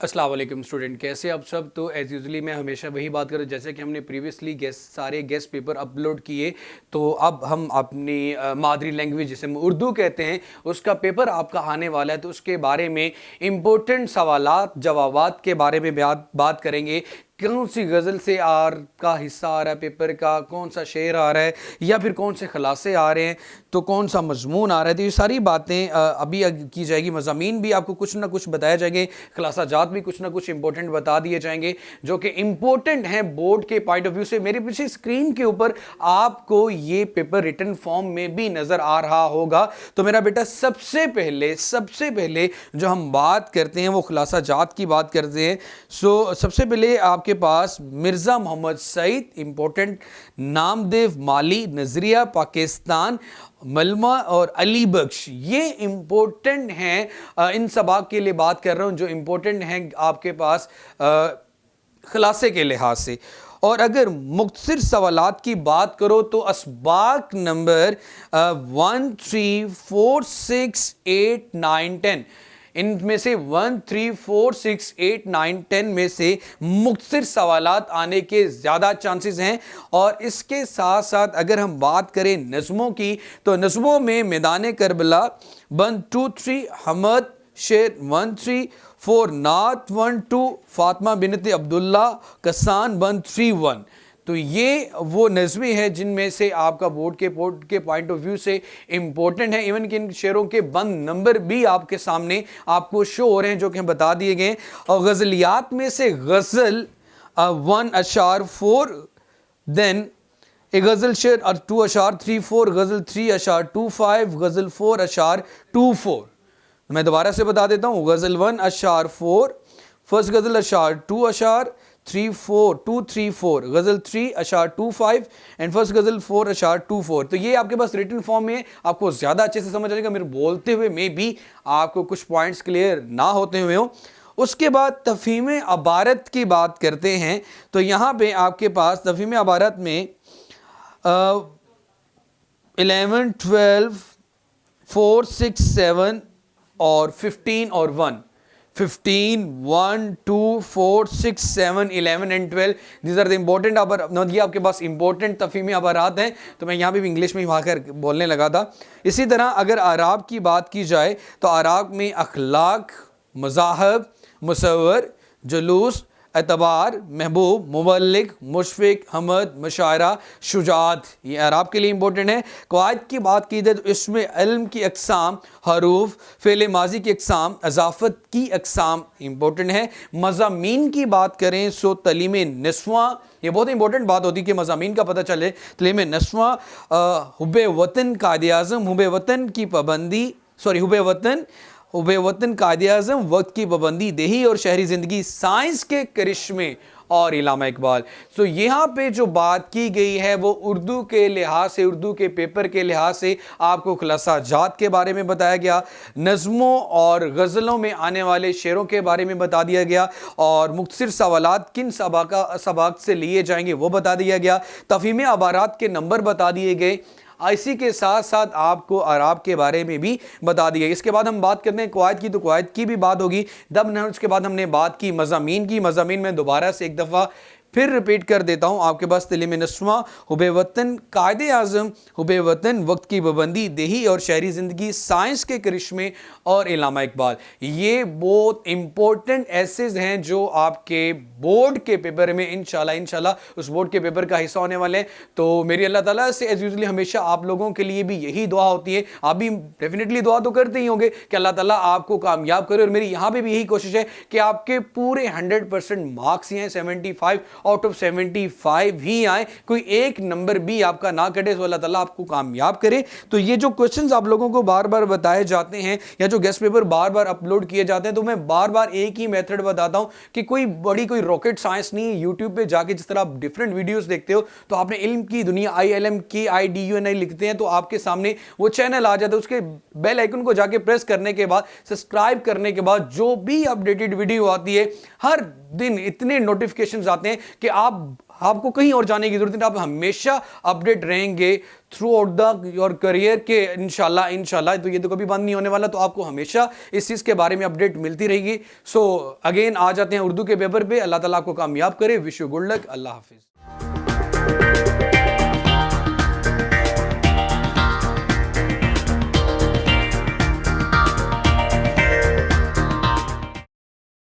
अस्सलाम वालेकुम स्टूडेंट, कैसे आप सब। तो एज़ यूजली मैं हमेशा वही बात करूँ, जैसे कि हमने प्रीवियसली सारे गेस्ट पेपर अपलोड किए, तो अब हम अपनी मादरी लैंग्वेज जिसे हम उर्दू कहते हैं उसका पेपर आपका आने वाला है। तो उसके बारे में इम्पोर्टेंट सवालात जवाबात के बारे में बात करेंगे। कौन सी गज़ल से का हिस्सा आ रहा है पेपर का, कौन सा शेर आ रहा है, या फिर कौन से खलासे आ रहे हैं, तो कौन सा मजमून आ रहा है। तो ये सारी बातें अभी की जाएगी। मज़ामीन भी आपको कुछ ना कुछ बताया जाएंगे, खलासा जात भी कुछ ना कुछ इंपॉर्टेंट बता दिए जाएंगे जो कि इंपॉर्टेंट हैं बोर्ड के पॉइंट ऑफ व्यू से। मेरे पीछे स्क्रीन के ऊपर आपको ये पेपर रिटन फॉर्म में भी नजर आ रहा होगा। तो मेरा बेटा सबसे पहले जो हम बात करते हैं वो खलासा जात की बात करते हैं। सो सबसे पहले आपके पास मिर्जा मोहम्मद सईद, इंपॉर्टेंट, नामदेव माली, नजरिया पाकिस्तान, मलमा और अली बख्श, ये इंपॉर्टेंट हैं। इन सबाक के लिए बात कर रहा हूं जो इंपॉर्टेंट हैं आपके पास खुलासे के लिहाज से। और अगर मुख्तसर सवालात की बात करो तो असबाक नंबर 1 3 4 6 8 9 10, इनमें से 1 3 4 6 8 9 10 में से मुख्तसर सवालात आने के ज़्यादा चांसेस हैं। और इसके साथ साथ अगर हम बात करें नज़मों की, तो नज़मों में मैदान करबला 1 2 3, हमद शेर 1 3 4, नात 1 2, फातिमा बिनत अब्दुल्ला कसान 1 3 1। तो ये वो नज़में हैं जिनमें से आपका बोर्ड के पॉइंट ऑफ व्यू से इंपॉर्टेंट है। इवन कि इन शेरों के बंद नंबर भी आपके सामने आपको शो हो रहे हैं जो कि हम बता दिए गए। और गज़लियात में से गज़ल 1.4, देन ए गज़ल शेर 2.34, गज़ल 3.25, गज़ल 4.24। मैं दोबारा से बता देता हूँ, गज़ल 1.4, फर्स्ट गज़ल 2.34, गज़ल 3.25 एंड फर्स्ट गज़ल 4.24। तो ये आपके पास रिटन फॉर्म में आपको ज़्यादा अच्छे से समझ आ जाएगा। मेरे बोलते हुए में भी आपको कुछ पॉइंट्स क्लियर ना होते हुए हो। उसके बाद तफ़हीम अबारत की बात करते हैं। तो यहाँ पे आपके पास तफ़हीम अबारत में 11 12 4 6 7 और 15 और 1, 15 1 2 4 6 7 11 and 12, these are the important अबारात। ये आपके पास इंपॉर्टेंट तफ़हीमी अबारात हैं। तो मैं यहाँ पे भी इंग्लिश में ही भाकर बोलने लगा था। इसी तरह अगर आराब की बात की जाए तो आराब में अखलाक, मज़ाहब, मुसव्वर, जुलूस, एतबार, महबूब, मुबल्लिग, मुशफ़िक, हमद, मुशायरा, शुजात, ये आराब के लिए इंपॉर्टेंट है। क़वाइद की बात की जाए तो इसमें इल्म की अक़साम, हरूफ, फ़ेल माजी की अक़साम, अज़ाफ़त की अक़साम इंपॉर्टेंट है। मज़ामीन की बात करें सो तलीम नस्वा, ये बहुत इंपॉर्टेंट बात होती है कि मज़ामीन का पता चले। तलीम नस्वा, हुब्बे वतन, कायदे आज़म, हुब्बे वतन की पाबंदी, हुब्बे वतन, कायदे आज़म, वक्त की पाबंदी, देही और शहरी ज़िंदगी, साइंस के करिश्मे और इलामा इकबाल। तो यहाँ पे जो बात की गई है वो उर्दू के लिहाज से, उर्दू के पेपर के लिहाज से आपको खुलासा जात के बारे में बताया गया, नज़मों और गज़लों में आने वाले शेरों के बारे में बता दिया गया, और मुख्तसर सवालात किन सबाक से लिए जाएंगे वो बता दिया गया, तफ़हीम अबारात के नंबर बता दिए गए। इसी के साथ साथ आपको आराब के बारे में भी बता दिया। इसके बाद हम बात करते हैं क़वाइद की, तो क़वाइद की भी बात होगी। उसके बाद हमने बात की मज़ामीन की। मज़ामीन में दोबारा से एक दफ़ा फिर रिपीट कर देता हूँ आपके पास तलीम नस्वा, हुब्बे वतन, कायदे आज़म, हुब्बे वतन, वक्त की पाबंदी, देही और शहरी ज़िंदगी, साइंस के करिश्मे और इलामा इकबाल। ये बहुत इंपॉर्टेंट एसेज हैं जो आपके बोर्ड के पेपर में इंशाल्लाह उस बोर्ड के पेपर का हिस्सा होने वाले हैं। तो मेरी अल्लाह ताला से एज यूजुअली हमेशा आप लोगों के लिए भी यही दुआ होती है। आप भी डेफिनेटली दुआ तो करते ही होंगे कि अल्लाह ताला आपको कामयाब करे, और मेरी यहाँ पे भी यही कोशिश है कि आपके पूरे 100% मार्क्स ही हैं, 75 आउट ऑफ 75 ही आए, कोई एक नंबर भी आपका ना कटे, तो अल्लाह ताला आपको कामयाब करे। तो ये जो क्वेश्चंस आप लोगों को बार बार बताए जाते हैं या जो गेस्ट पेपर बार बार अपलोड किए जाते हैं, तो मैं बार बार एक ही मेथड बताता हूं कि कोई रॉकेट साइंस नहीं है। यूट्यूब पे जाके जिस तरह आप डिफरेंट वीडियोस देखते हो, तो आपने इल्म की दुनिया ILMKIDUNI लिखते हैं तो आपके सामने वो चैनल आ जाता है। उसके बेल आइकन को जाके प्रेस करने के बाद, सब्सक्राइब करने के बाद, जो भी अपडेटेड वीडियो आती है हर दिन इतने नोटिफिकेशंस आते हैं कि आप आपको कहीं और जाने की जरूरत नहीं, आप हमेशा अपडेट रहेंगे through out the your career के इंशाल्लाह तो ये तो कभी बंद नहीं होने वाला, तो आपको हमेशा इस चीज़ के बारे में अपडेट मिलती रहेगी। सो अगेन आ जाते हैं उर्दू के पेपर पे। अल्लाह ताला आपको कामयाब करे। Wish you good luck. अल्लाह हाफिज़।